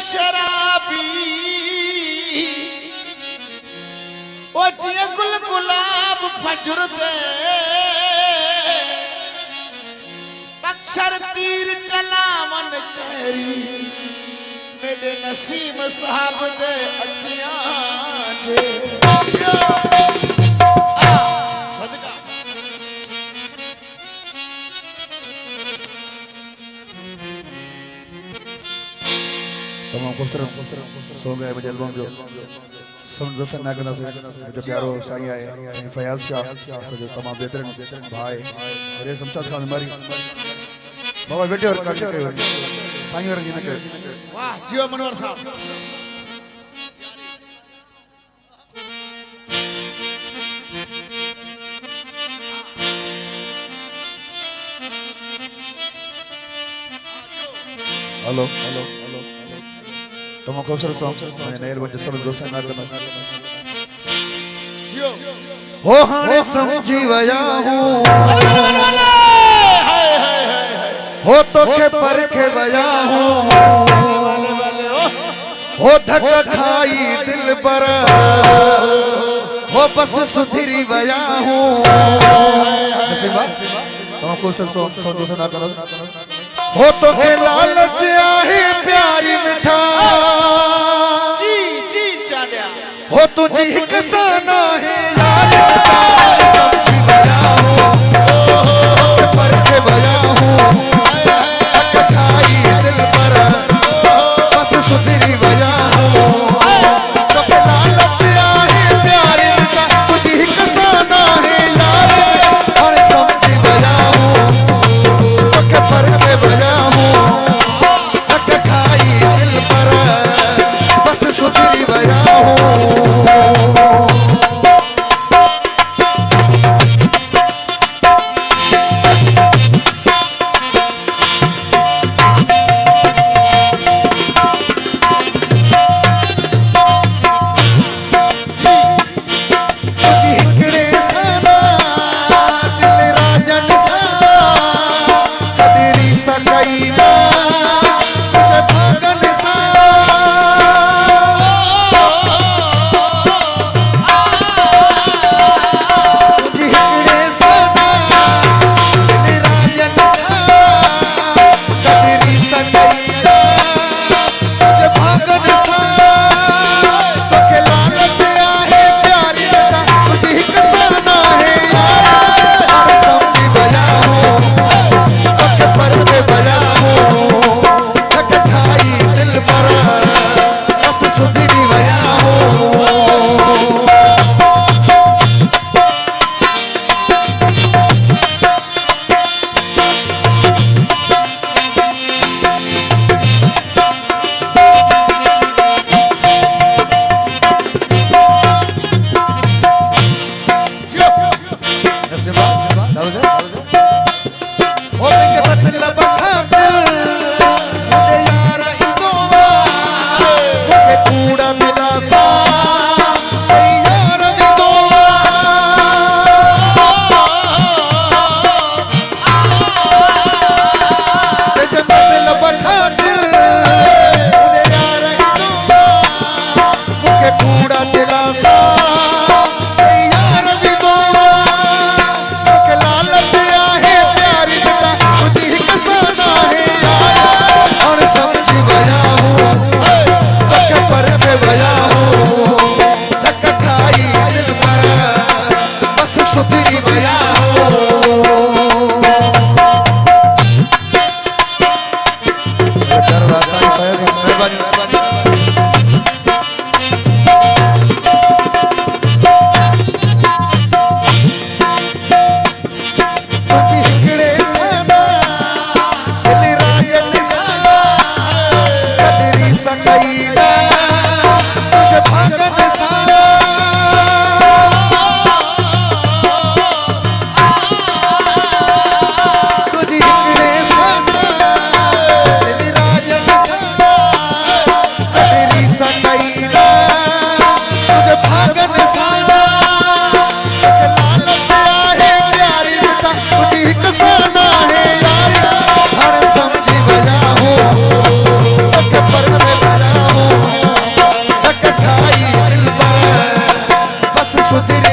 शराबी ओ जिए गुल गुलाब फजर दे अक्षर तीर चलावन कैरी मेरे नसीम साहब दे अखियां चे सदका तमाम खूबसूरत सॉन्ग है मुझे एल्बम जो समझ ना करना से जो प्यारो साईं आए साईं फयाज शाह जो तमाम बेहतरीन भाई मेरे शमशाद खान हमारी बाबा बेटे और काटे के साईं और जिन के वाह जीवा मनोहर साहब हेलो हेलो हेलो तमाम खूबसूरत सॉन्ग मैं नए एल्बम जो समझ दोस्त ना करना जियो हो हाने समझी वया हूं हो तो के परखे वया हूं हो धक खाई दिल पर हो बस सुधरी वया हूं नसीबा तमाम खूबसूरत सॉन्ग दोस्त ना करना हो तो के लालच आहे प्यारी मिठा जी जी चाड्या हो तुझी हिक साना है यार समझी वया हूं के परखे वया हूं धक खाई दिल पर बस सुधरी वया हूं तो के लालच आहे प्यारी मिठा तुझी हिक साना है यार और समझी वया हूं तो के परखे वया सुधरी वया सुधर